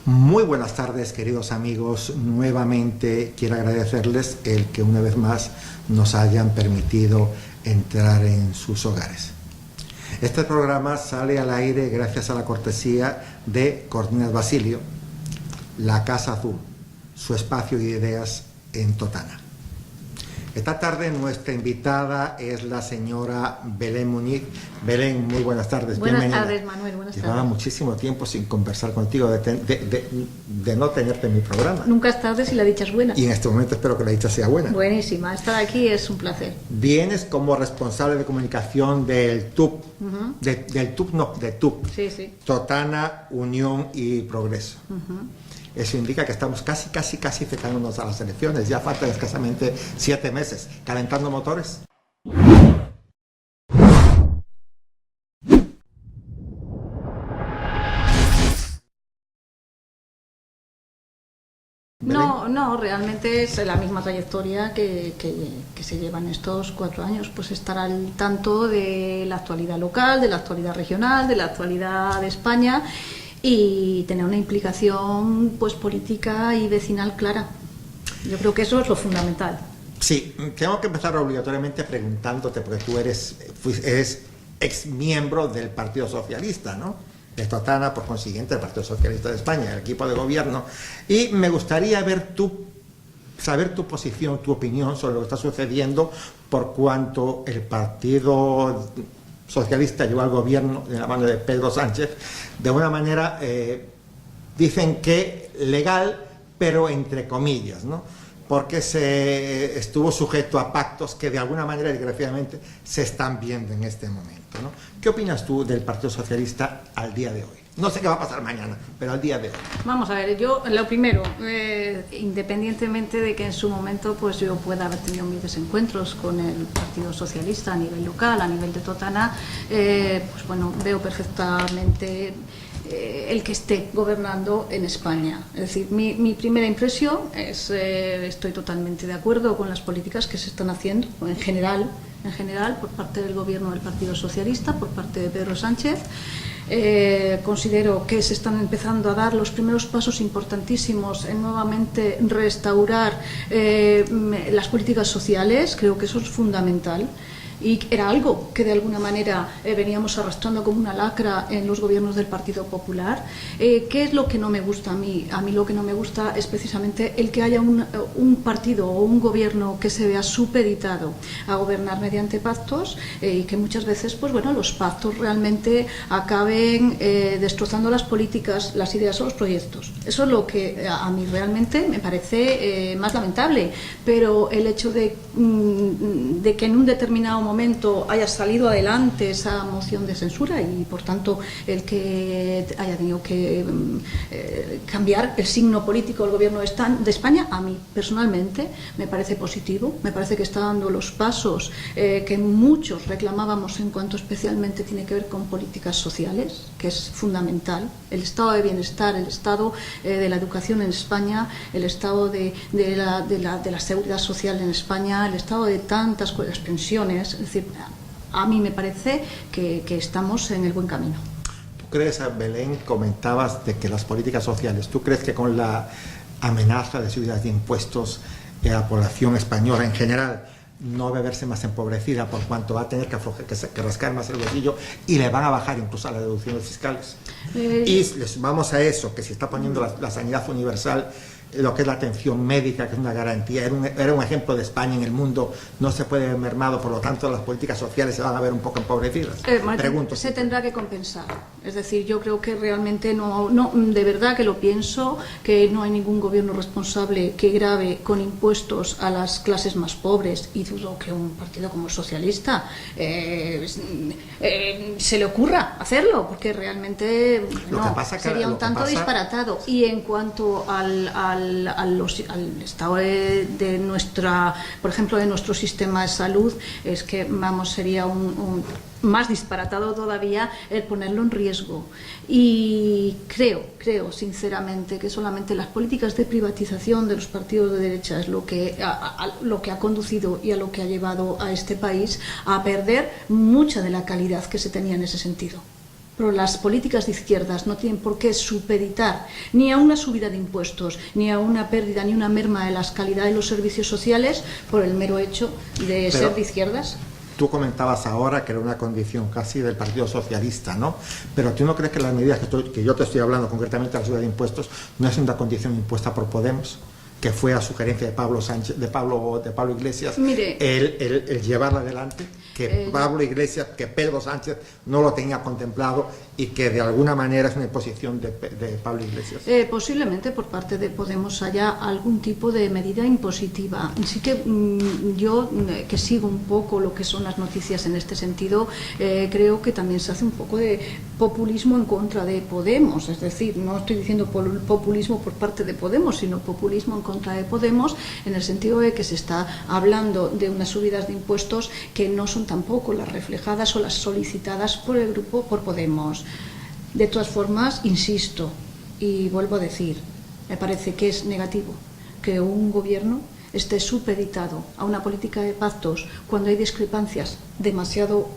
Muy buenas tardes, queridos amigos. Nuevamente quiero agradecerles el que una vez más nos hayan permitido entrar en sus hogares. Este programa sale al aire gracias a la cortesía de Cortinas Basilio, la Casa Azul, su espacio de ideas en Totana. Esta tarde nuestra invitada es la señora Belén Muñiz. Belén, muy buenas tardes. Buenas bienvenida. tardes, Manuel, buenas tardes. Llevaba muchísimo tiempo sin conversar contigo, de no tenerte en mi programa. Nunca es tarde si la dicha es buena. Y en este momento espero que la dicha sea buena. Buenísima, estar aquí es un placer. Vienes como responsable de comunicación del TUP, de TUP, Sí. Totana, Unión y Progreso. Eso indica que estamos casi acercándonos a las elecciones. Ya faltan escasamente 7 meses. ¿Calentando motores? No, realmente es la misma trayectoria que se lleva en estos 4 años, pues estar al tanto de la actualidad local, de la actualidad regional, de la actualidad de España y tener una implicación pues política y vecinal clara. Yo creo que eso es lo fundamental. Sí, tengo que empezar obligatoriamente preguntándote, porque tú eres ex miembro del Partido Socialista, ¿no? De Totana, por consiguiente, el Partido Socialista de España, el equipo de gobierno. Y me gustaría saber tu posición, tu opinión sobre lo que está sucediendo, por cuanto el Partido Socialista llegó al gobierno de la mano de Pedro Sánchez de una manera, dicen que legal, pero entre comillas, ¿no? Porque se estuvo sujeto a pactos que de alguna manera, desgraciadamente, se están viendo en este momento, ¿no? ¿Qué opinas tú del Partido Socialista al día de hoy? No sé qué va a pasar mañana, pero al día de hoy. Vamos a ver, yo lo primero, independientemente de que en su momento pues yo pueda haber tenido mis desencuentros con el Partido Socialista a nivel local, a nivel de Totana, pues bueno, veo perfectamente el que esté gobernando en España. Es decir, mi primera impresión es estoy totalmente de acuerdo con las políticas que se están haciendo en general por parte del gobierno del Partido Socialista, por parte de Pedro Sánchez. Considero que se están empezando a dar los primeros pasos importantísimos en nuevamente restaurar las políticas sociales. Creo que eso es fundamental. Y era algo que de alguna manera veníamos arrastrando como una lacra en los gobiernos del Partido Popular. ¿Qué es lo que no me gusta a mí? A mí lo que no me gusta es precisamente el que haya un partido o un gobierno que se vea supeditado a gobernar mediante pactos y que muchas veces pues bueno, los pactos realmente acaben destrozando las políticas, las ideas o los proyectos. Eso es lo que a mí realmente me parece más lamentable, pero el hecho de que en un determinado momento haya salido adelante esa moción de censura y por tanto el que haya tenido que cambiar el signo político del gobierno de España, a mí personalmente me parece positivo, me parece que está dando los pasos que muchos reclamábamos en cuanto especialmente tiene que ver con políticas sociales, que es fundamental, el estado de bienestar, el estado de la educación en España, el estado de la seguridad social en España, el estado de tantas cosas, pensiones. Es decir, a mí me parece que estamos en el buen camino. ¿Tú crees, Belén, comentabas de que las políticas sociales, ¿tú crees que con la amenaza de subidas de impuestos a la población española en general no va a verse más empobrecida por cuanto va a tener que rascar más el bolsillo y le van a bajar incluso a las deducciones fiscales? Y le sumamos a eso que se está poniendo la sanidad universal, lo que es la atención médica, que es una garantía, era un ejemplo de España en el mundo, no se puede ver mermado, por lo tanto las políticas sociales se van a ver un poco empobrecidas. Pregunto. Se tendrá que compensar, es decir, yo creo que realmente no, de verdad que lo pienso, que no hay ningún gobierno responsable que grave con impuestos a las clases más pobres, y dudo que un partido como el socialista se le ocurra hacerlo, porque realmente sería un tanto disparatado. Y en cuanto al estado de nuestra, por ejemplo, de nuestro sistema de salud, es que sería más disparatado todavía el ponerlo en riesgo. Y creo sinceramente que solamente las políticas de privatización de los partidos de derecha es lo que ha conducido y a lo que ha llevado a este país a perder mucha de la calidad que se tenía en ese sentido. Pero las políticas de izquierdas no tienen por qué supeditar ni a una subida de impuestos, ni a una pérdida, ni una merma de la calidad de los servicios sociales por el mero hecho de ser de izquierdas. Tú comentabas ahora que era una condición casi del Partido Socialista, ¿no? Pero ¿tú no crees que las medidas que yo te estoy hablando, concretamente la subida de impuestos, no es una condición impuesta por Podemos, que fue a sugerencia de Pablo Sánchez, de Pablo Iglesias, Mire, el llevarla adelante, que Pablo Iglesias, que Pedro Sánchez no lo tenía contemplado y que de alguna manera es una imposición de Pablo Iglesias? Posiblemente por parte de Podemos haya algún tipo de medida impositiva. Sí que yo, que sigo un poco lo que son las noticias en este sentido, creo que también se hace un poco de populismo en contra de Podemos. Es decir, no estoy diciendo populismo por parte de Podemos, sino populismo en contra de Podemos, en el sentido de que se está hablando de unas subidas de impuestos que no son tampoco las reflejadas o las solicitadas por el grupo, por Podemos. De todas formas, insisto y vuelvo a decir, me parece que es negativo que un gobierno esté supeditado a una política de pactos cuando hay discrepancias demasiado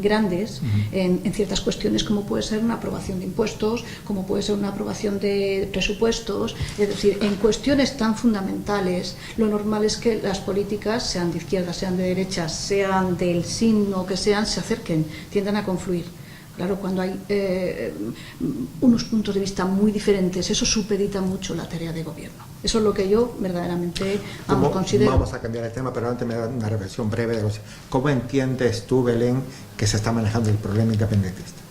grandes en ciertas cuestiones, como puede ser una aprobación de impuestos, como puede ser una aprobación de presupuestos. Es decir, en cuestiones tan fundamentales, lo normal es que las políticas, sean de izquierda, sean de derecha, sean del signo que sean, se acerquen, tiendan a confluir. Claro, cuando hay unos puntos de vista muy diferentes, eso supedita mucho la tarea de gobierno. Eso es lo que yo verdaderamente considero. Vamos a cambiar el tema, pero antes me da una reflexión breve. ¿Cómo entiendes tú, Belén, que se está manejando el problema independentista?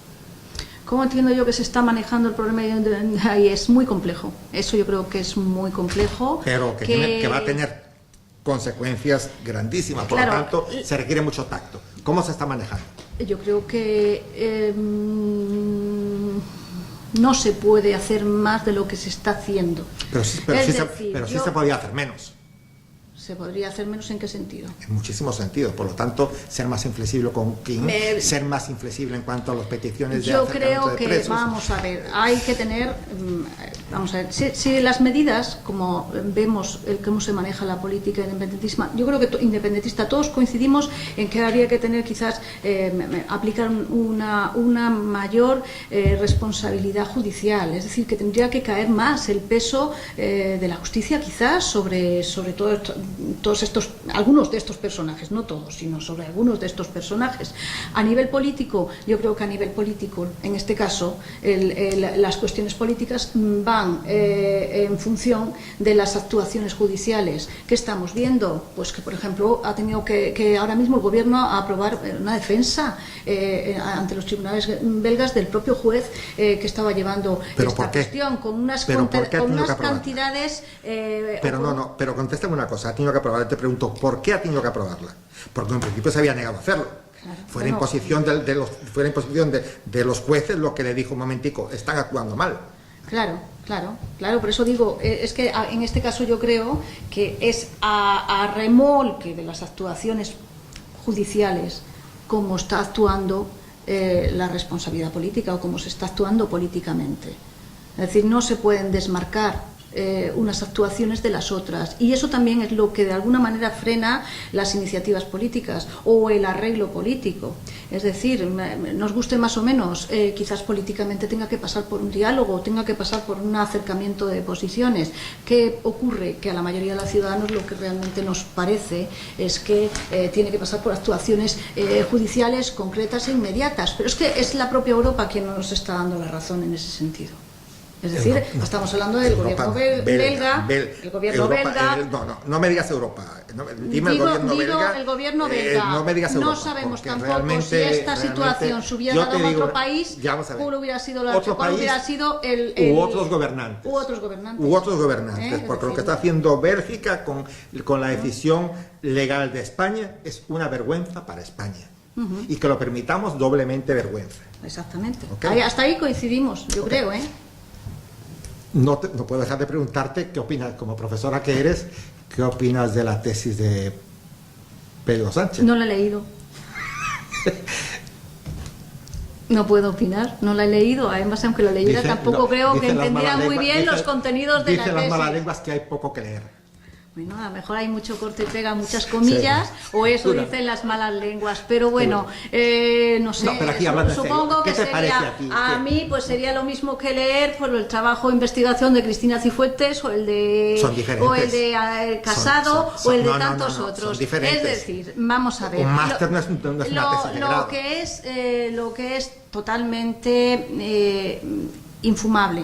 ¿Cómo entiendo yo que se está manejando el problema? Y es muy complejo. Eso yo creo que es muy complejo. Pero que va a tener consecuencias grandísimas. Por lo tanto, se requiere mucho tacto. ¿Cómo se está manejando? Yo creo que no se puede hacer más de lo que se está haciendo. Pero sí se podía hacer menos. ¿Se podría hacer menos en qué sentido? En muchísimos sentidos. Por lo tanto, ser más inflexible con King, ser más inflexible en cuanto a las peticiones de acercamiento de precios. Vamos a ver, hay que tener, vamos a ver, si las medidas, como vemos cómo se maneja la política independentista, yo creo que independentista todos coincidimos en que habría que tener quizás aplicar una mayor responsabilidad judicial, es decir, que tendría que caer más el peso de la justicia quizás sobre todo algunos de estos personajes, no todos, sino sobre algunos de estos personajes. A nivel político, yo creo que a nivel político, en este caso, las cuestiones políticas van en función de las actuaciones judiciales. ¿Qué estamos viendo? Pues que, por ejemplo, ha tenido que ahora mismo el gobierno aprobar una defensa ante los tribunales belgas del propio juez que estaba llevando esta cuestión con unas cantidades. Pero contéstame una cosa. Ha tenido que aprobarla. Te pregunto, ¿por qué ha tenido que aprobarla? Porque en principio se había negado a hacerlo. Claro, fue la imposición de los jueces lo que le dijo: un momentico, están actuando mal. Claro, por eso digo, es que en este caso yo creo que es a remolque de las actuaciones judiciales como está actuando la responsabilidad política o como se está actuando políticamente. Es decir, no se pueden desmarcar unas actuaciones de las otras, y eso también es lo que de alguna manera frena las iniciativas políticas o el arreglo político. Es decir, nos guste más o menos, quizás políticamente tenga que pasar por un diálogo, tenga que pasar por un acercamiento de posiciones. ¿Qué ocurre? Que a la mayoría de los ciudadanos lo que realmente nos parece es que tiene que pasar por actuaciones judiciales concretas e inmediatas, pero es que es la propia Europa quien nos está dando la razón en ese sentido. Es decir, estamos hablando del gobierno belga, el gobierno belga. No me digas Europa. Dime el gobierno belga. No me digas Europa. No sabemos tampoco si esta situación se hubiera dado en otro país, cuál hubiera sido u otros gobernantes. Porque lo que está haciendo Bélgica con la decisión legal de España es una vergüenza para España. Y que lo permitamos, doblemente vergüenza. Exactamente. ¿Okay? Hasta ahí coincidimos, yo creo, No puedo dejar de preguntarte qué opinas, como profesora que eres, qué opinas de la tesis de Pedro Sánchez. No la he leído. No puedo opinar, no la he leído. Además, aunque la leyera, tampoco creo que entendiera muy bien los contenidos de la tesis. Dicen las malas lenguas que hay poco que leer. Bueno, a lo mejor hay mucho corte y pega, muchas comillas, o eso dicen las malas lenguas, pero bueno, no sé, pero aquí hablando supongo que ¿qué te parece sería, a ti? a mí pues sería lo mismo que leer por el trabajo de investigación de Cristina Cifuentes o el de Casado o el de tantos otros. Es decir, vamos a ver, un máster no es una tesis de grado. Lo que es totalmente infumable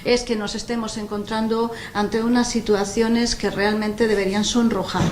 es que nos estemos encontrando ante unas situaciones que realmente deberían sonrojar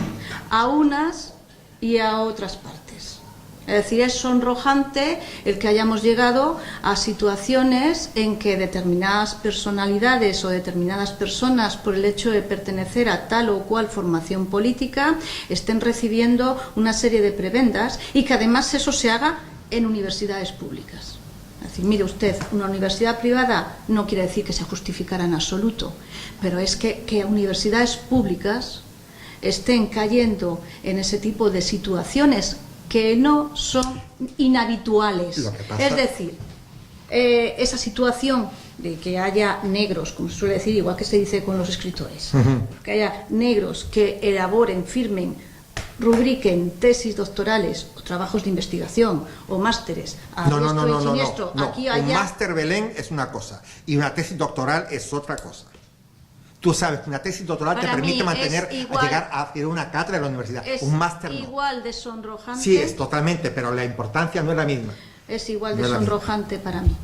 a unas y a otras partes. Es decir, es sonrojante el que hayamos llegado a situaciones en que determinadas personalidades o determinadas personas, por el hecho de pertenecer a tal o cual formación política, estén recibiendo una serie de prebendas y que además eso se haga en universidades públicas. Es decir, mire usted, una universidad privada no quiere decir que se justificara en absoluto, pero es que universidades públicas estén cayendo en ese tipo de situaciones que no son inhabituales. Es decir, esa situación de que haya negros, como se suele decir, igual que se dice con los escritores, que haya negros que elaboren, firmen, rubriquen tesis doctorales o trabajos de investigación o másteres a diestro y siniestro. Aquí un máster Belén es una cosa y una tesis doctoral es otra cosa. Tú sabes que una tesis doctoral te permite llegar a hacer una cátedra en la universidad. Un máster no. Igual de sonrojante. Sí, es totalmente, pero la importancia no es la misma. Es igual de sonrojante para mí.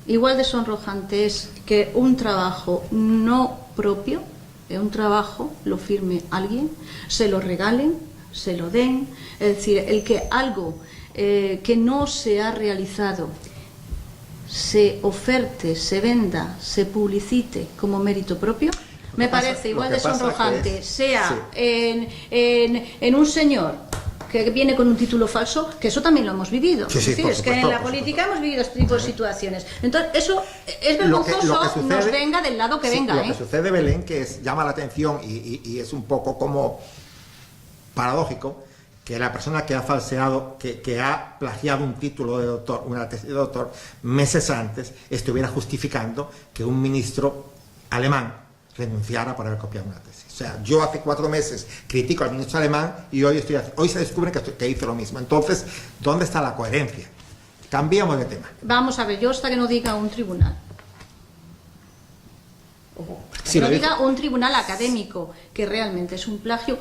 Igual de sonrojante es que un trabajo no propio, un trabajo lo firme alguien, se lo regalen, se lo den, es decir, el que algo que no se ha realizado se oferte, se venda, se publicite como mérito propio, me parece igual de sonrojante, sea en un señor que viene con un título falso, que eso también lo hemos vivido. Sí, es decir, es que en la política hemos vivido este tipo de situaciones. Entonces, eso es vergonzoso, nos venga del lado que venga. Lo que sucede, Belén, que llama la atención y es un poco como paradójico, que la persona que ha falseado, que ha plagiado un título de doctor, una tesis de doctor, meses antes, estuviera justificando que un ministro alemán renunciara por haber copiado una tesis. O sea, yo hace 4 meses critico al ministro alemán y hoy se descubre que hizo lo mismo. Entonces, ¿dónde está la coherencia? Cambiamos de tema. Vamos a ver, yo hasta que no diga un tribunal, si no diga un tribunal académico que realmente es un plagio,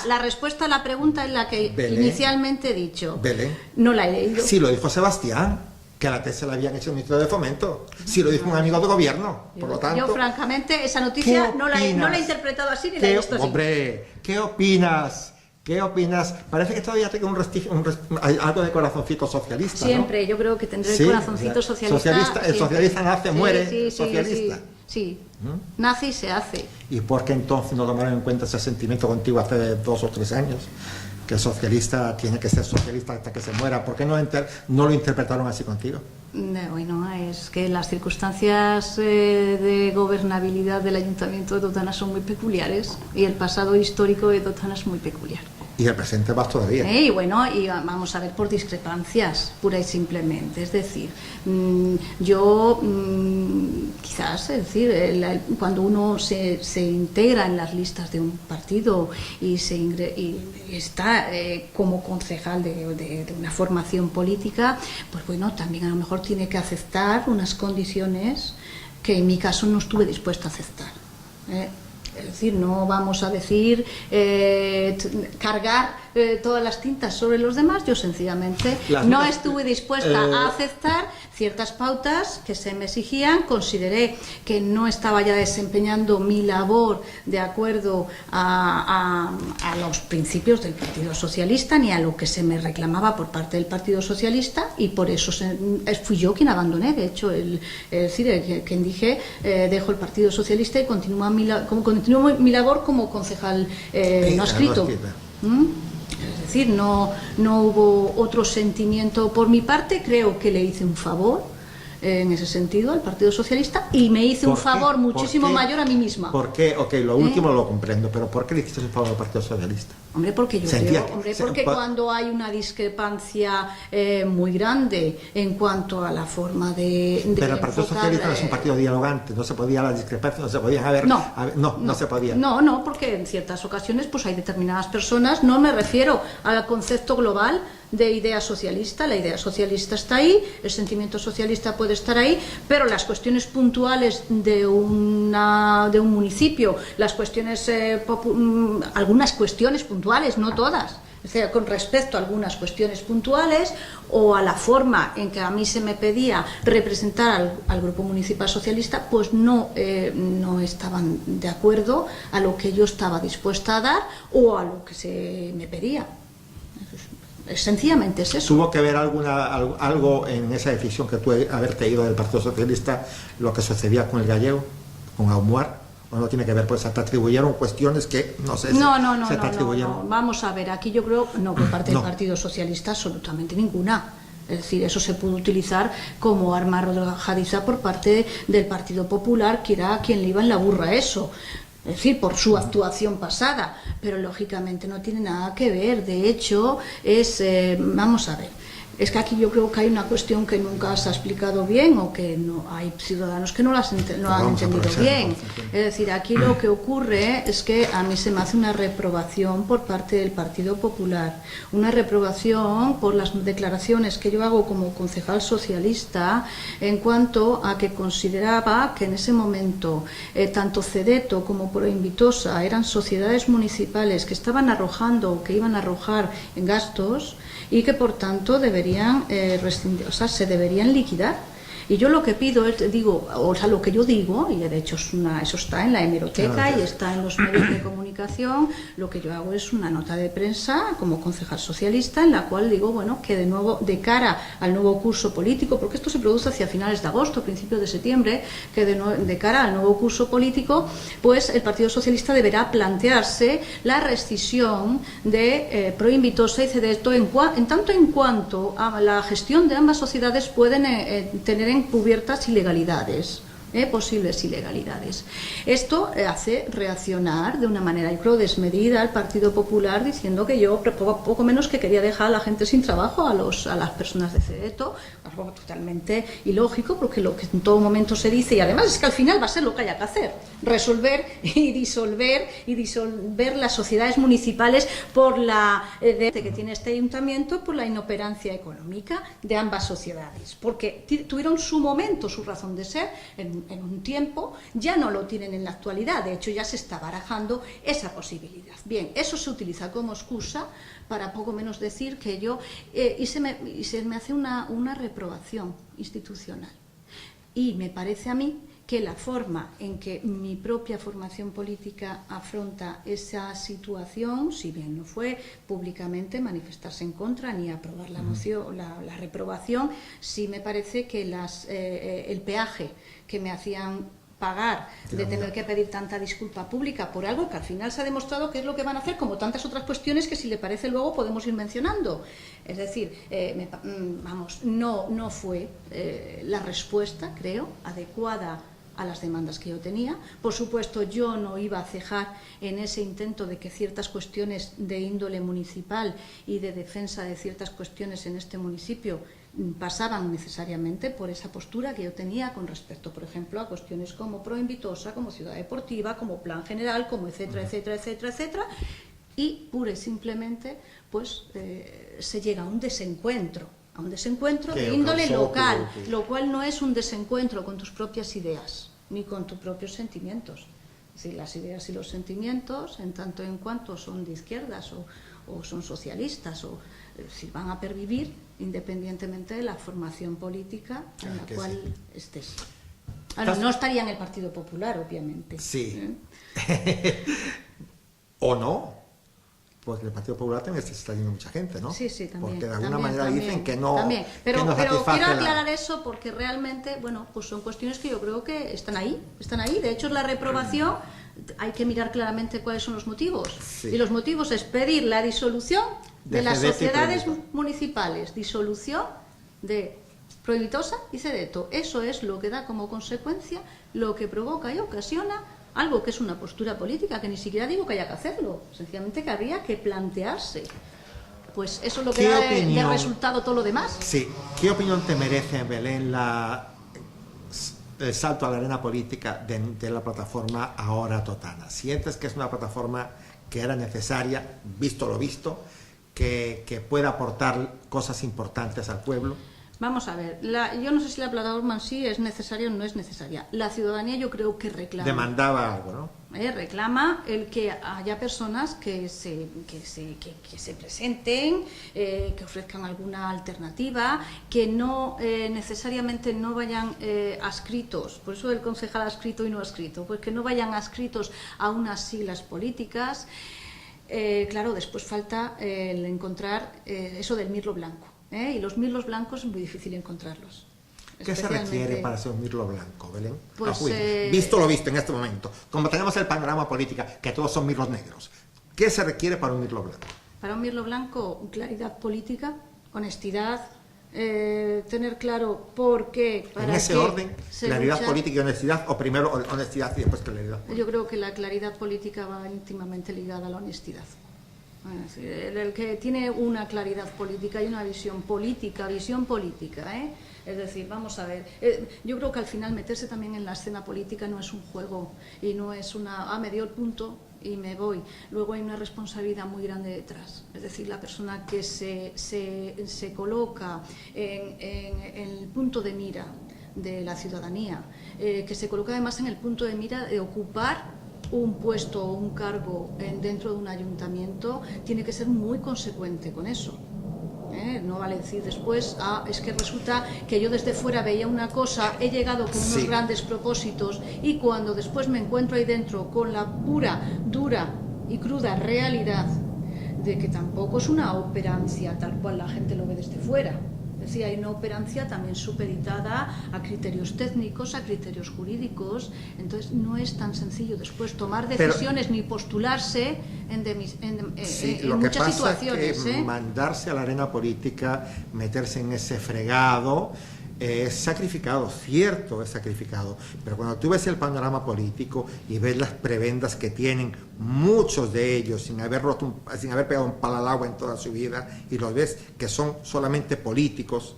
la respuesta a la pregunta en la que inicialmente he dicho, no la he leído. Sí, lo dijo Sebastián, que la tesis la habían hecho el ministro de Fomento. Sí, lo dijo un amigo de gobierno. Por lo tanto, yo francamente esa noticia no la he interpretado así ni la he visto así. Hombre, ¿qué opinas? ¿Qué opinas? Parece que todavía tengo algo de corazoncito socialista, siempre, ¿no? Yo creo que tendré el corazoncito socialista. El socialista nace, muere, socialista. Sí. Nace y se hace. ¿Y por qué entonces no tomaron en cuenta ese sentimiento contigo hace 2 o 3 años? Que el socialista tiene que ser socialista hasta que se muera. ¿Por qué no lo interpretaron así contigo? Bueno, es que las circunstancias de gobernabilidad del Ayuntamiento de Totana son muy peculiares y el pasado histórico de Totana es muy peculiar. Y el presente más todavía. Y bueno, y vamos a ver por discrepancias, pura y simplemente. Es decir, yo quizás, es decir, cuando uno se integra en las listas de un partido y está como concejal de una formación política, pues bueno, también a lo mejor tiene que aceptar unas condiciones que en mi caso no estuve dispuesta a aceptar. Es decir, no vamos a decir cargar todas las tintas sobre los demás. Yo sencillamente no estuve dispuesta a aceptar ciertas pautas que se me exigían. Consideré que no estaba ya desempeñando mi labor de acuerdo a los principios del Partido Socialista ni a lo que se me reclamaba por parte del Partido Socialista, y por eso fui yo quien abandoné. De hecho, quien dije dejo el Partido Socialista y continúo mi labor como concejal no escrito. Es decir, no hubo otro sentimiento por mi parte. Creo que le hice un favor en ese sentido al Partido Socialista y me hice un favor muchísimo mayor a mí misma. ¿Por qué? Ok, lo último lo comprendo, pero ¿por qué le hiciste un favor al Partido Socialista? Hombre, porque yo creo, porque cuando hay una discrepancia muy grande en cuanto a la forma de pero el Partido Socialista no es un partido dialogante, no se podía, las discrepancias no se podían haber. No se podía. No, porque en ciertas ocasiones pues hay determinadas personas, no me refiero al concepto global de idea socialista, la idea socialista está ahí, el sentimiento socialista puede estar ahí, pero las cuestiones puntuales de un municipio, las cuestiones, algunas cuestiones puntuales, no todas, o sea, con respecto a algunas cuestiones puntuales o a la forma en que a mí se me pedía representar al Grupo Municipal Socialista, pues no estaban de acuerdo a lo que yo estaba dispuesta a dar o a lo que se me pedía. Sencillamente es eso. ¿Tuvo que ver algo en esa decisión que tú haberte ido del Partido Socialista, lo que sucedía con el gallego, con Ahumar? ¿O no tiene que ver? Pues te atribuyeron cuestiones que no sé si se te atribuyeron. No. Vamos a ver, aquí yo creo, no, por parte del Partido Socialista absolutamente ninguna. Es decir, eso se pudo utilizar como arma arrojadiza por parte del Partido Popular, que era quien le iba en la burra a eso. Es decir, por su actuación pasada, pero lógicamente no tiene nada que ver. De hecho, vamos a ver, es que aquí yo creo que hay una cuestión que nunca se ha explicado bien o que no hay ciudadanos que no lo han entendido bien. Es decir, aquí lo que ocurre es que a mí se me hace una reprobación por parte del Partido Popular, una reprobación por las declaraciones que yo hago como concejal socialista en cuanto a que consideraba que en ese momento tanto Cedeto como Proinvitosa eran sociedades municipales que estaban arrojando o que iban a arrojar en gastos y que por tanto deberían se deberían liquidar. Y yo lo que pido es, lo que yo digo, y de hecho eso está en la hemeroteca y está en los medios de comunicación, lo que yo hago es una nota de prensa como concejal socialista en la cual digo, bueno, que de nuevo, de cara al nuevo curso político, porque esto se produce hacia finales de agosto, principios de septiembre, que de cara al nuevo curso político, pues el Partido Socialista deberá plantearse la rescisión de Proinvitosa y Cedeto en tanto en cuanto a la gestión de ambas sociedades pueden tener encubiertas ilegalidades, posibles ilegalidades. Esto hace reaccionar de una manera, yo creo, desmedida al Partido Popular, diciendo que yo poco menos que quería dejar a la gente sin trabajo, a las personas de Cedeto, algo totalmente ilógico, porque lo que en todo momento se dice, y además es que al final va a ser lo que haya que hacer, resolver y disolver las sociedades municipales por que tiene este ayuntamiento, por la inoperancia económica de ambas sociedades, porque tuvieron su momento, su razón de ser en un tiempo, ya no lo tienen en la actualidad, de hecho ya se está barajando esa posibilidad. Bien, eso se utiliza como excusa para poco menos decir que yo, y se me hace una reprobación institucional. Y me parece a mí que la forma en que mi propia formación política afronta esa situación, si bien no fue públicamente manifestarse en contra ni aprobar la moción, la reprobación, sí me parece que el peaje que me hacían pagar de tener que pedir tanta disculpa pública por algo que al final se ha demostrado que es lo que van a hacer, como tantas otras cuestiones que si le parece luego podemos ir mencionando. Es decir, no fue la respuesta, creo, adecuada a las demandas que yo tenía. Por supuesto, yo no iba a cejar en ese intento de que ciertas cuestiones de índole municipal y de defensa de ciertas cuestiones en este municipio pasaban necesariamente por esa postura que yo tenía con respecto, por ejemplo, a cuestiones como Proinvitosa, como ciudad deportiva, como plan general, como etcétera, etcétera, etcétera, etcétera, y pura y simplemente pues se llega a un desencuentro de índole local, lo cual no es un desencuentro con tus propias ideas ni con tus propios sentimientos. Es decir, las ideas y los sentimientos, en tanto en cuanto son de izquierdas o son socialistas, o si van a pervivir independientemente de la formación política en la cual estés. Ahora, no estaría en el Partido Popular, obviamente. Sí. ¿O no? Porque el Partido Popular también está yendo mucha gente, ¿no? Sí, también. Porque de alguna manera dicen que no. También. Pero quiero aclarar la... eso porque realmente, bueno, pues son cuestiones que yo creo que están ahí. De hecho, la reprobación, hay que mirar claramente cuáles son los motivos. Sí. Y los motivos es pedir la disolución de las sociedades municipales, disolución de prohibitosa y cedeto. Eso es lo que da como consecuencia, lo que provoca y ocasiona algo que es una postura política, que ni siquiera digo que haya que hacerlo, sencillamente que habría que plantearse. Pues eso es lo que da de resultado todo lo demás. Sí. ¿Qué opinión te merece, Belén, el salto a la arena política de la plataforma Ahora Totana? ¿Sientes que es una plataforma que era necesaria, visto lo visto, que pueda aportar cosas importantes al pueblo? Vamos a ver, yo no sé si la plataforma en sí es necesaria o no es necesaria. La ciudadanía yo creo que reclama. Demandaba algo, ¿no? Reclama el que haya personas que se presenten, que ofrezcan alguna alternativa, que no necesariamente no vayan adscritos, por eso el concejal adscrito y no adscrito, pues que no vayan adscritos a unas siglas políticas. Claro, después falta el encontrar eso del mirlo blanco. Y los mirlos blancos es muy difícil encontrarlos. ¿Qué se requiere para ser un mirlo blanco, Belén? Pues, visto lo visto en este momento, como tenemos el panorama político, que todos son mirlos negros, ¿qué se requiere para un mirlo blanco? Para un mirlo blanco, claridad política, honestidad, tener claro por qué, para en ese orden, claridad lucha. Política y honestidad, o primero honestidad y después claridad política. Yo creo que la claridad política va íntimamente ligada a la honestidad. Es decir, el que tiene una claridad política y una visión política, es decir, vamos a ver, yo creo que al final meterse también en la escena política no es un juego y no es me dio el punto y me voy. Luego hay una responsabilidad muy grande detrás, es decir, la persona que se coloca en el punto de mira de la ciudadanía, que se coloca además en el punto de mira de ocupar un puesto o un cargo dentro de un ayuntamiento, tiene que ser muy consecuente con eso. No vale decir después, es que resulta que yo desde fuera veía una cosa, he llegado con unos grandes propósitos y cuando después me encuentro ahí dentro con la pura, dura y cruda realidad de que tampoco es una operancia tal cual la gente lo ve desde fuera. Es decir, hay una operancia también supeditada a criterios técnicos, a criterios jurídicos, entonces no es tan sencillo después tomar decisiones ni postularse en muchas situaciones. Es que mandarse a la arena política, meterse en ese fregado, es sacrificado, cierto, es sacrificado, pero cuando tú ves el panorama político y ves las prebendas que tienen muchos de ellos sin haber pegado un palo al agua en toda su vida y los ves que son solamente políticos,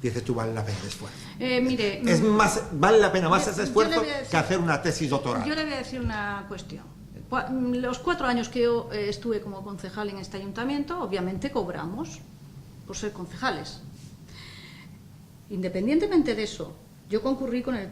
dices tú, vale la pena el esfuerzo. Es más, vale la pena más ese esfuerzo que hacer una tesis doctoral. Yo le voy a decir una cuestión. Los 4 años que yo estuve como concejal en este ayuntamiento, obviamente cobramos por ser concejales. Independientemente de eso, yo concurrí con el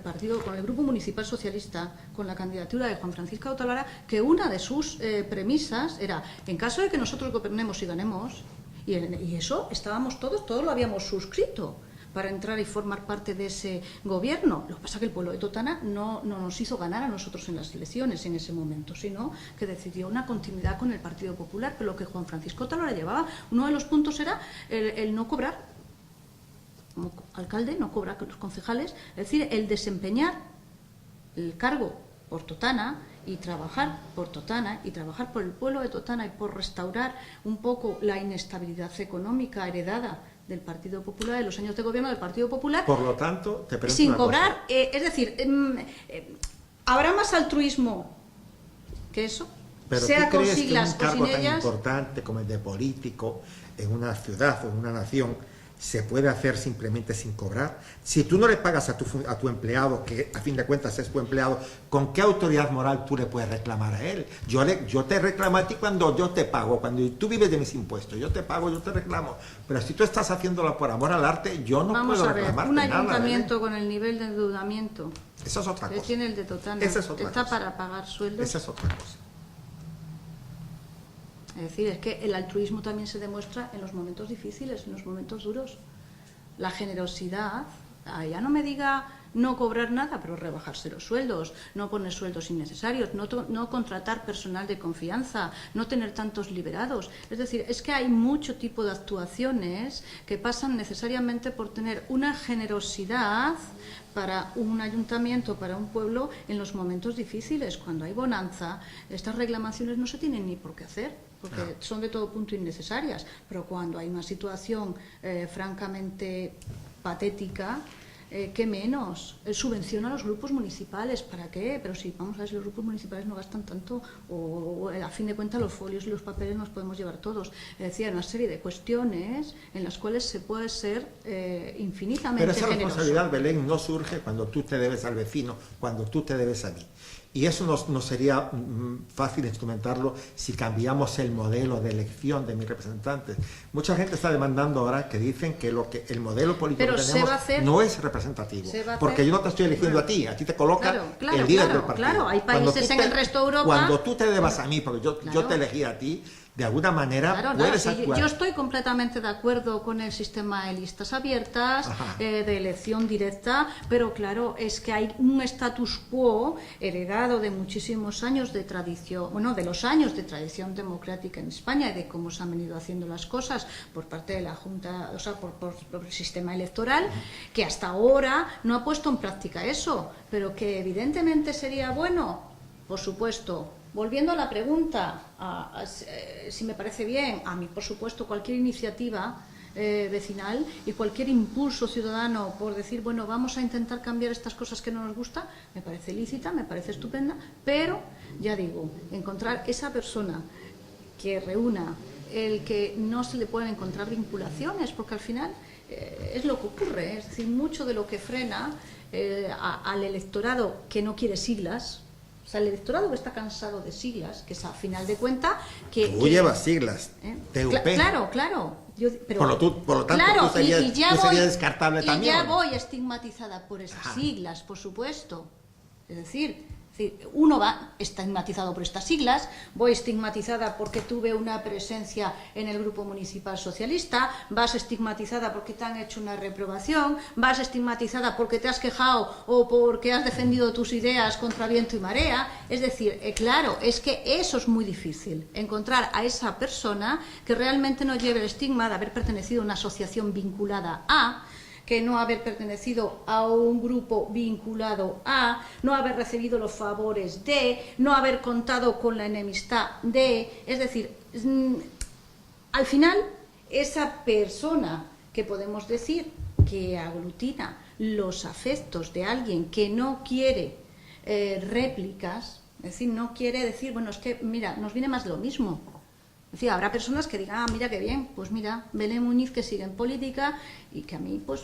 Grupo Municipal Socialista, con la candidatura de Juan Francisco Otalara, que una de sus premisas era, en caso de que nosotros gobernemos y ganemos, y eso estábamos todos lo habíamos suscrito para entrar y formar parte de ese gobierno. Lo que pasa es que el pueblo de Totana no nos hizo ganar a nosotros en las elecciones en ese momento, sino que decidió una continuidad con el Partido Popular, pero lo que Juan Francisco Otalara llevaba, uno de los puntos era el no cobrar. Como alcalde no cobra los concejales, es decir, el desempeñar el cargo por Totana y trabajar por Totana y trabajar por el pueblo de Totana y por restaurar un poco la inestabilidad económica heredada del Partido Popular, de los años de gobierno del Partido Popular. Por lo tanto, te pregunto sin cobrar, es decir, ¿habrá más altruismo que eso? Pero sea ¿tú con crees siglas que un cargo o sin tan ellas importante como el de político en una ciudad o en una nación se puede hacer simplemente sin cobrar? Si tú no le pagas a tu empleado, que a fin de cuentas es tu empleado, ¿con qué autoridad moral tú le puedes reclamar a él? Yo te reclamo a ti cuando yo te pago, cuando tú vives de mis impuestos, yo te pago, yo te reclamo. Pero si tú estás haciéndolo por amor al arte, yo no puedo reclamarte nada. Un ayuntamiento con el nivel de endeudamiento eso es otra cosa. Que tiene el de Totana, esa es otra está cosa. para pagar sueldos. Esa es otra cosa. Es decir, es que el altruismo también se demuestra en los momentos difíciles, en los momentos duros. La generosidad, ya no me diga no cobrar nada, pero rebajarse los sueldos, no poner sueldos innecesarios, no contratar personal de confianza, no tener tantos liberados. Es decir, es que hay mucho tipo de actuaciones que pasan necesariamente por tener una generosidad para un ayuntamiento, para un pueblo, en los momentos difíciles. Cuando hay bonanza, estas reclamaciones no se tienen ni por qué hacer, porque son de todo punto innecesarias, pero cuando hay una situación francamente patética, ¿qué menos? Subvenciona a los grupos municipales, ¿para qué? Pero si vamos a ver si los grupos municipales no gastan tanto, o a fin de cuentas los folios y los papeles nos podemos llevar todos. Es decir, hay una serie de cuestiones en las cuales se puede ser infinitamente Pero esa generoso. responsabilidad, Belén, no surge cuando tú te debes al vecino, cuando tú te debes a mí. Y eso no sería fácil instrumentarlo si cambiamos el modelo de elección de mis representantes. Mucha gente está demandando ahora que dicen que el modelo político que tenemos no es representativo. Porque yo no te estoy eligiendo a ti te coloca el líder del partido. Claro, hay países en el resto de Europa... Cuando tú te debas a mí, porque yo te elegí a ti, de alguna manera puedes actuar. Yo estoy completamente de acuerdo con el sistema de listas abiertas, de elección directa, pero claro, es que hay un status quo heredado de muchísimos años de tradición, bueno, de los años de tradición democrática en España y de cómo se han venido haciendo las cosas por parte de la Junta, o sea, por el sistema electoral, que hasta ahora no ha puesto en práctica eso, pero que evidentemente sería bueno, por supuesto. Volviendo a la pregunta, si me parece bien, a mí por supuesto cualquier iniciativa vecinal y cualquier impulso ciudadano por decir, bueno, vamos a intentar cambiar estas cosas que no nos gusta, me parece lícita, me parece estupenda, pero ya digo, encontrar esa persona que reúna el que no se le pueden encontrar vinculaciones, porque al final es lo que ocurre, es decir, mucho de lo que frena al electorado que no quiere siglas. O sea, el electorado que está cansado de siglas, que es a final de cuentas... Tú llevas siglas, TUP. Claro. Pero, por lo tanto, claro, tú serías descartable también. Y ya voy estigmatizada por esas siglas, por supuesto. Es decir, uno va estigmatizado por estas siglas, voy estigmatizada porque tuve una presencia en el grupo municipal socialista, vas estigmatizada porque te han hecho una reprobación, vas estigmatizada porque te has quejado o porque has defendido tus ideas contra viento y marea. Es decir, claro, es que eso es muy difícil, encontrar a esa persona que realmente no lleve el estigma de haber pertenecido a una asociación vinculada a, que no haber pertenecido a un grupo vinculado a, no haber recibido los favores de, no haber contado con la enemistad de, es decir, al final esa persona que podemos decir que aglutina los afectos de alguien que no quiere réplicas, es decir, no quiere decir, bueno, es que mira, nos viene más de lo mismo. Es decir, habrá personas que digan, mira qué bien, pues mira, Belén Muñiz que sigue en política y que a mí pues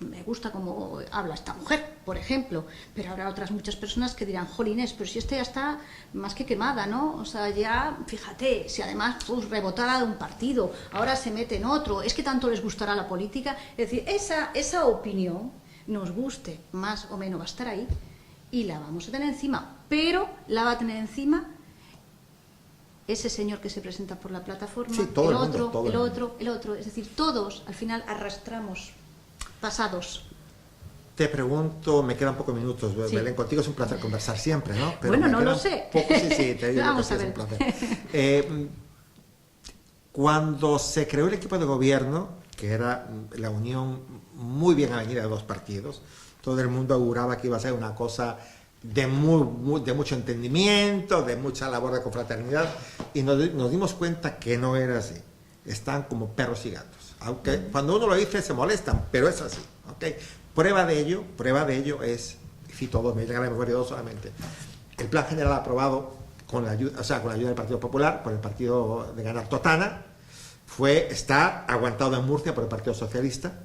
me gusta cómo habla esta mujer, por ejemplo. Pero habrá otras muchas personas que dirán, jolines, pero si esta ya está más que quemada, ¿no? O sea, ya, fíjate, si además rebotara de un partido, ahora se mete en otro, es que tanto les gustará la política. Es decir, esa opinión, nos guste más o menos, va a estar ahí y la vamos a tener encima, pero la va a tener encima ese señor que se presenta por la plataforma, el otro, es decir, todos al final arrastramos pasados. Te pregunto, me quedan pocos minutos, Belén, contigo es un placer conversar siempre, ¿no? Pero bueno, no lo sé. Sí, te digo que es un placer. Cuando se creó el equipo de gobierno, que era la unión muy bien avenida de dos partidos, todo el mundo auguraba que iba a ser una cosa de mucho entendimiento, de mucha labor de confraternidad, y nos dimos cuenta que no era así. Están como perros y gatos. Aunque cuando uno lo dice se molestan, pero es así. ¿Okay? Prueba de ello es, si todo me llega a la memoria solamente, el plan general aprobado con la ayuda del Partido Popular, por el partido de Ganar Totana, está aguantado en Murcia por el Partido Socialista.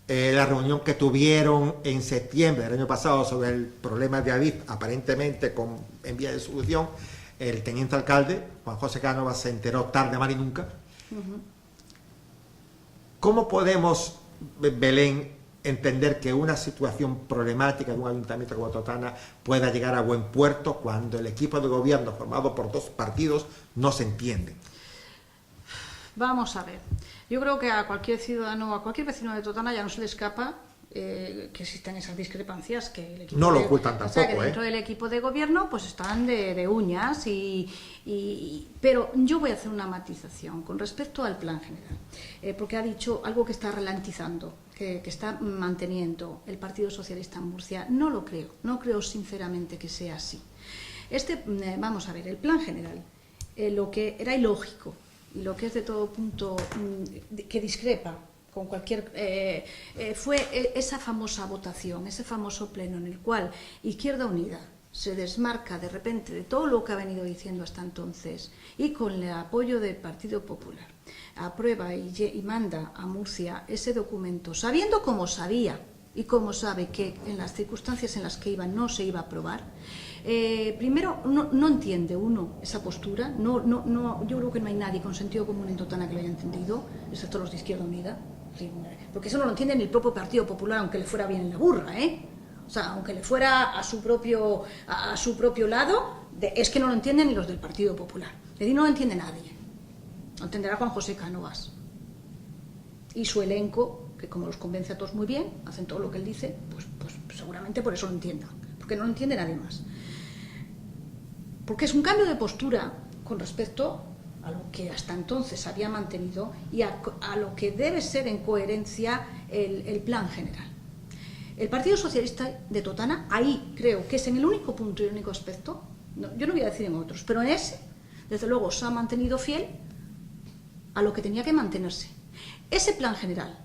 La reunión que tuvieron en septiembre del año pasado sobre el problema de Adif, aparentemente en vía de solución, el teniente alcalde, Juan José Cánovas, se enteró tarde, mal y nunca. ¿Cómo podemos, Belén, entender que una situación problemática de un ayuntamiento como Totana pueda llegar a buen puerto cuando el equipo de gobierno formado por dos partidos no se entiende? Vamos a ver. Yo creo que a cualquier ciudadano, a cualquier vecino de Totana ya no se le escapa que existen esas discrepancias, que el equipo no lo ocultan tampoco, que dentro del equipo de gobierno pues están de uñas pero yo voy a hacer una matización con respecto al plan general, porque ha dicho algo que está ralentizando, que está manteniendo el Partido Socialista en Murcia. No lo creo, no creo sinceramente que sea así. Vamos a ver, el plan general lo que era ilógico y lo que es de todo punto que discrepa con cualquier... fue esa famosa votación, ese famoso pleno en el cual Izquierda Unida se desmarca de repente de todo lo que ha venido diciendo hasta entonces y con el apoyo del Partido Popular aprueba y manda a Murcia ese documento, sabiendo como sabía y como sabe que en las circunstancias en las que iba no se iba a aprobar. Primero, no entiende uno esa postura, yo creo que no hay nadie con sentido común en Totana que lo haya entendido, excepto los de Izquierda Unida, porque eso no lo entiende ni el propio Partido Popular, aunque le fuera bien en la burra, o sea, aunque le fuera a su propio lado, es que no lo entienden ni los del Partido Popular. Es decir, no lo entiende nadie. Lo entenderá Juan José Cánovas y su elenco, que como los convence a todos muy bien, hacen todo lo que él dice, pues seguramente por eso lo entiendan, porque no lo entiende nadie más. Porque es un cambio de postura con respecto a lo que hasta entonces había mantenido y a lo que debe ser en coherencia el plan general. El Partido Socialista de Totana, ahí creo que es en el único punto y el único aspecto, yo no voy a decir en otros, pero en ese, desde luego, se ha mantenido fiel a lo que tenía que mantenerse. Ese plan general,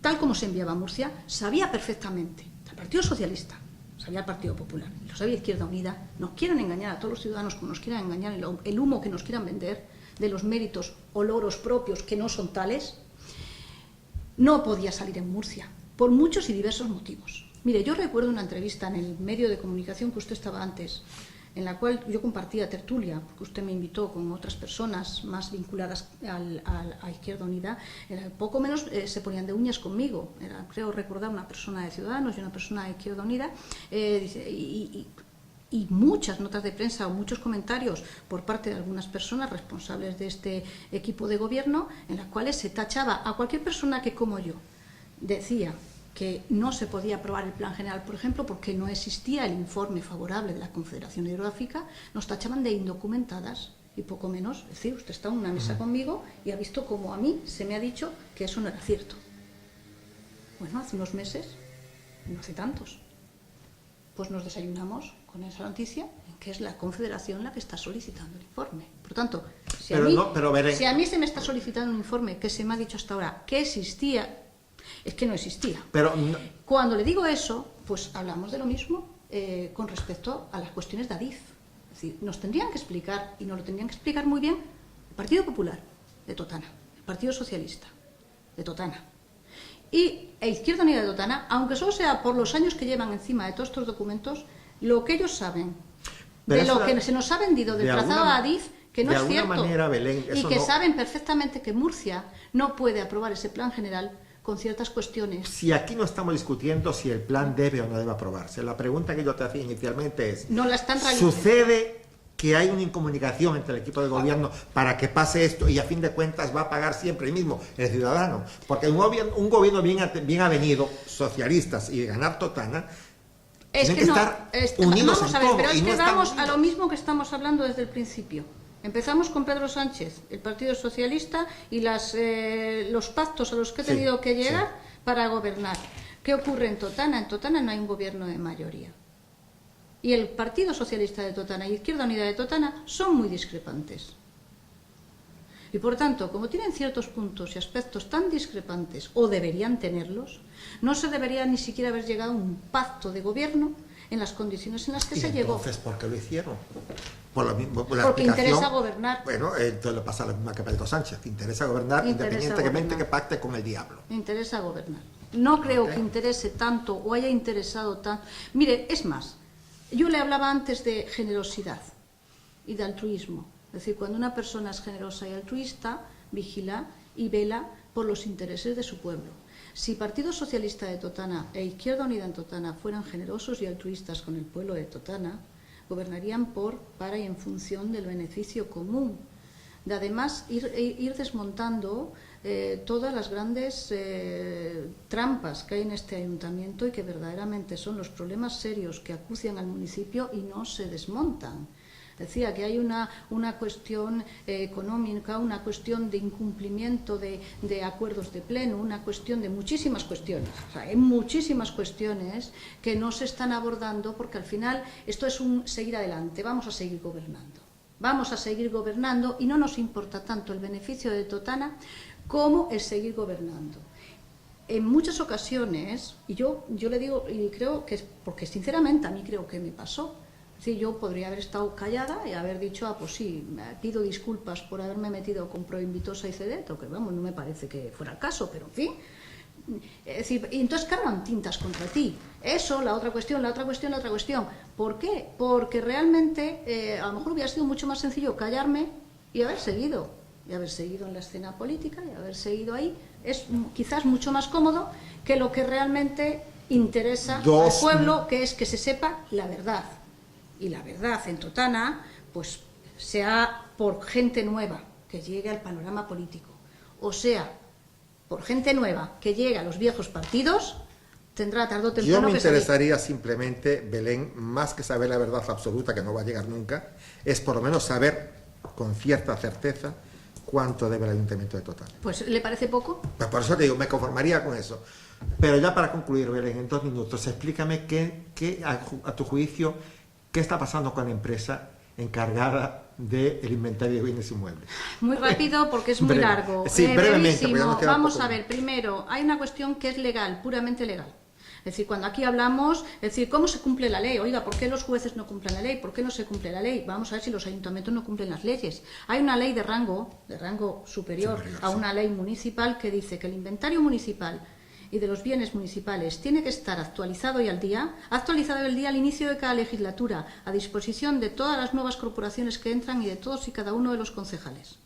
tal como se enviaba a Murcia, sabía perfectamente el Partido Socialista, sabía el Partido Popular, y lo sabía Izquierda Unida. Nos quieren engañar a todos los ciudadanos como nos quieran engañar, el humo que nos quieran vender de los méritos o logros propios que no son tales, no podía salir en Murcia, por muchos y diversos motivos. Mire, yo recuerdo una entrevista en el medio de comunicación que usted estaba antes, en la cual yo compartía tertulia, porque usted me invitó con otras personas más vinculadas a Izquierda Unida, poco menos se ponían de uñas conmigo. Creo recordar una persona de Ciudadanos y una persona de Izquierda Unida, y muchas notas de prensa o muchos comentarios por parte de algunas personas responsables de este equipo de gobierno, en las cuales se tachaba a cualquier persona que, como yo, decía que no se podía aprobar el plan general, por ejemplo, porque no existía el informe favorable de la Confederación Hidrográfica, nos tachaban de indocumentadas y poco menos. Es decir, usted está en una mesa conmigo y ha visto como a mí se me ha dicho que eso no era cierto. Bueno, hace unos meses, no hace tantos, pues nos desayunamos con esa noticia en que es la Confederación la que está solicitando el informe. Por tanto, si a mí se me está solicitando un informe que se me ha dicho hasta ahora que existía, es que no existía. Cuando le digo eso, pues hablamos de lo mismo con respecto a las cuestiones de Adif. Es decir, nos tendrían que explicar, y nos lo tendrían que explicar muy bien, el Partido Popular de Totana, el Partido Socialista de Totana y Izquierda Unida de Totana, aunque solo sea por los años que llevan encima de todos estos documentos, lo que ellos saben, de lo que se nos ha vendido del trazado de Adif, que no es cierto, manera, Belén, y que saben perfectamente que Murcia no puede aprobar ese plan general con ciertas cuestiones. Si aquí no estamos discutiendo si el plan debe o no debe aprobarse, la pregunta que yo te hacía inicialmente es, no la están realizando. ¿Sucede que hay una incomunicación entre el equipo de gobierno para que pase esto y a fin de cuentas va a pagar siempre el mismo, el ciudadano? Porque un gobierno bien avenido, socialistas y de ganar Totana, tienen que estar unidos en todo. Pero es que vamos a lo mismo que estamos hablando desde el principio. Empezamos con Pedro Sánchez, el Partido Socialista y los pactos a los que ha tenido que llegar para gobernar. ¿Qué ocurre en Totana? En Totana no hay un gobierno de mayoría. Y el Partido Socialista de Totana y Izquierda Unida de Totana son muy discrepantes. Y por tanto, como tienen ciertos puntos y aspectos tan discrepantes, o deberían tenerlos, no se debería ni siquiera haber llegado a un pacto de gobierno en las condiciones en las que se llegó. Entonces, ¿por qué lo hicieron? Porque interesa gobernar. Bueno, entonces le pasa lo mismo que a Pedro Sánchez. Interesa gobernar independientemente que pacte con el diablo. Interesa gobernar. No creo que interese tanto o haya interesado tanto. Mire, es más, yo le hablaba antes de generosidad y de altruismo. Es decir, cuando una persona es generosa y altruista, vigila y vela por los intereses de su pueblo. Si Partido Socialista de Totana e Izquierda Unida en Totana fueran generosos y altruistas con el pueblo de Totana, gobernarían para y en función del beneficio común. De además ir desmontando todas las grandes trampas que hay en este ayuntamiento y que verdaderamente son los problemas serios que acucian al municipio y no se desmontan. Decía que hay una cuestión económica, una cuestión de incumplimiento de acuerdos de pleno, una cuestión de muchísimas cuestiones. O sea, hay muchísimas cuestiones que no se están abordando porque al final esto es un seguir adelante, vamos a seguir gobernando. Vamos a seguir gobernando y no nos importa tanto el beneficio de Totana como el seguir gobernando. En muchas ocasiones, y yo le digo, y creo que es porque sinceramente a mí creo que me pasó. Es decir, yo podría haber estado callada y haber dicho, pues sí, pido disculpas por haberme metido con Proinvitosa y CEDET, que vamos, no me parece que fuera el caso, pero en fin. Es decir, y entonces cargan tintas contra ti. Eso, la otra cuestión. ¿Por qué? Porque realmente a lo mejor hubiera sido mucho más sencillo callarme y haber seguido en la escena política y haber seguido ahí. Es quizás mucho más cómodo que lo que realmente interesa al pueblo, que es que se sepa la verdad. Y la verdad en Totana, pues sea por gente nueva que llegue al panorama político, o sea, por gente nueva que llegue a los viejos partidos, tendrá tarde o temprano. Yo me interesaría simplemente, Belén, más que saber la verdad absoluta, que no va a llegar nunca, es por lo menos saber con cierta certeza cuánto debe el Ayuntamiento de Totana. Pues, ¿le parece poco? Pues por eso te digo, me conformaría con eso. Pero ya para concluir, Belén, en 2 minutos, explícame a tu juicio, ¿qué está pasando con la empresa encargada del inventario de bienes inmuebles? Muy rápido porque es muy largo. Sí, brevemente. Vamos a ver, primero, hay una cuestión que es legal, puramente legal. Es decir, cuando aquí hablamos, es decir, ¿cómo se cumple la ley? Oiga, ¿por qué los jueces no cumplen la ley? ¿Por qué no se cumple la ley? Vamos a ver si los ayuntamientos no cumplen las leyes. Hay una ley de rango superior a una ley municipal que dice que el inventario municipal y de los bienes municipales tiene que estar actualizado al día al inicio de cada legislatura, a disposición de todas las nuevas corporaciones que entran y de todos y cada uno de los concejales.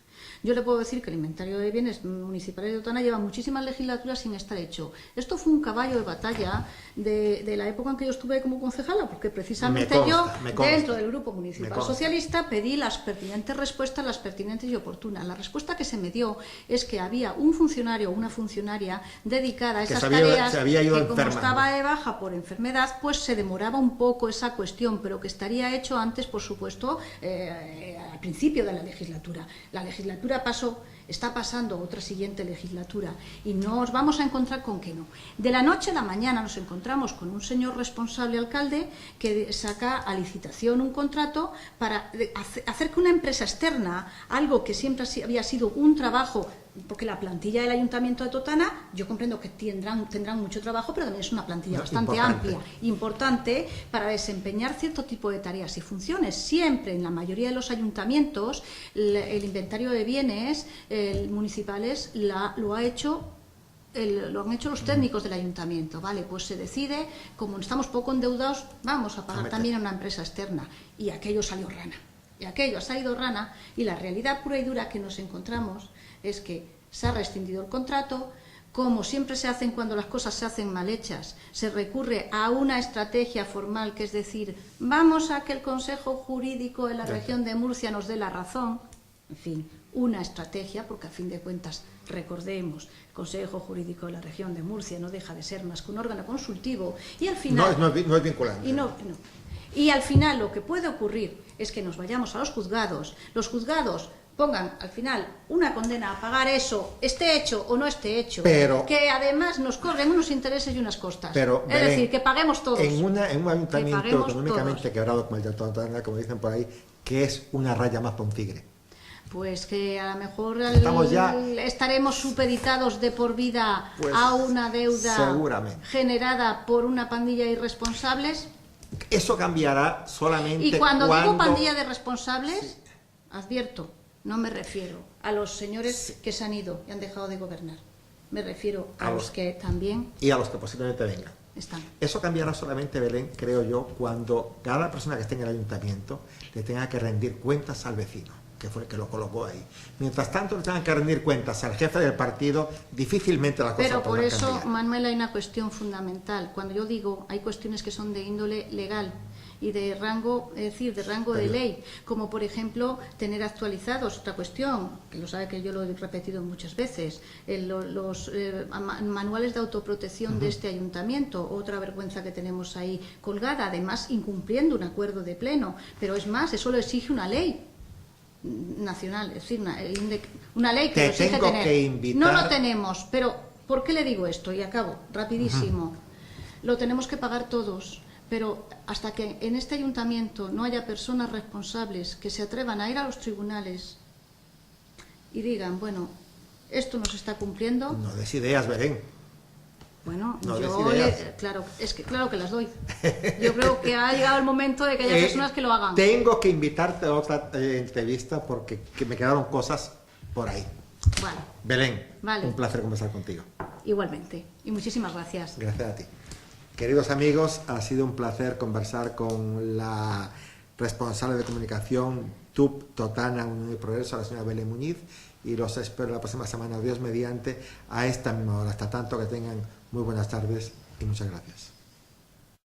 Yo le puedo decir que el inventario de bienes municipales de Totana lleva muchísimas legislaturas sin estar hecho. Esto fue un caballo de batalla de la época en que yo estuve como concejala, porque precisamente dentro del Grupo Municipal Socialista, pedí las pertinentes respuestas, las pertinentes y oportunas. La respuesta que se me dio es que había un funcionario o una funcionaria dedicada a esas tareas, que como estaba de baja por enfermedad, pues se demoraba un poco esa cuestión, pero que estaría hecho antes, por supuesto, al principio de la legislatura. La legislatura está pasando otra siguiente legislatura y nos vamos a encontrar con que no. De la noche a la mañana nos encontramos con un señor responsable alcalde que saca a licitación un contrato para hacer que una empresa externa, algo que siempre había sido un trabajo, porque la plantilla del Ayuntamiento de Totana, yo comprendo que tendrán mucho trabajo, pero también es una plantilla bastante amplia, importante, para desempeñar cierto tipo de tareas y funciones. Siempre, en la mayoría de los ayuntamientos, el inventario de bienes municipales lo han hecho los técnicos del ayuntamiento, ¿vale? Pues se decide, como estamos poco endeudados, vamos a pagar también a una empresa externa, y aquello salió rana. Y aquello ha salido rana, y la realidad pura y dura que nos encontramos es que se ha rescindido el contrato. Como siempre se hacen cuando las cosas se hacen mal hechas, se recurre a una estrategia formal, que es decir, vamos a que el Consejo Jurídico de la región de Murcia nos dé la razón. En fin, una estrategia, porque a fin de cuentas, recordemos, el Consejo Jurídico de la región de Murcia no deja de ser más que un órgano consultivo, y al final... No es vinculante. Y al final lo que puede ocurrir es que nos vayamos a los juzgados pongan al final una condena a pagar eso, esté hecho o no esté hecho, pero que además nos corren unos intereses y unas costas. Pero, es decir, que paguemos todos. En un ayuntamiento económicamente quebrado como el de Totana, como dicen por ahí, que es una raya más para un tigre. Pues que a lo mejor estaremos supeditados de por vida a una deuda generada por una pandilla de irresponsables. Eso cambiará solamente y cuando digo pandilla de responsables, advierto, no me refiero a los señores que se han ido y han dejado de gobernar. Me refiero a los que también... Y a los que posiblemente vengan. Están. Eso cambiará solamente, Belén, creo yo, cuando cada persona que esté en el ayuntamiento le tenga que rendir cuentas al vecino, que fue el que lo colocó ahí. Mientras tanto le tengan que rendir cuentas al jefe del partido, difícilmente la cosa Pero por eso, cambiar. Manuel, hay una cuestión fundamental. Cuando yo digo, hay cuestiones que son de índole legal y de rango, es decir, de rango de ley, como por ejemplo tener actualizados, otra cuestión, que lo sabe que yo lo he repetido muchas veces, los manuales de autoprotección de este ayuntamiento, otra vergüenza que tenemos ahí colgada, además incumpliendo un acuerdo de pleno, pero es más, eso lo exige una ley nacional, es decir, una ley que lo exige tener. No lo tenemos, pero ¿por qué le digo esto? Y acabo, rapidísimo. Lo tenemos que pagar todos, pero hasta que en este ayuntamiento no haya personas responsables que se atrevan a ir a los tribunales y digan, bueno, esto no se está cumpliendo. No des ideas, Belén. Bueno, No des yo ideas. claro que las doy. Yo creo que ha llegado el momento de que haya personas que lo hagan. Tengo que invitarte a otra entrevista porque me quedaron cosas por ahí. Vale. Belén, Vale. un placer conversar contigo. Igualmente. Y muchísimas gracias. Gracias a ti. Queridos amigos, ha sido un placer conversar con la responsable de comunicación TUP Totana Unión y Progreso, la señora Belén Muñiz, y los espero la próxima semana, Dios mediante, a esta misma hora. Hasta tanto, que tengan muy buenas tardes y muchas gracias.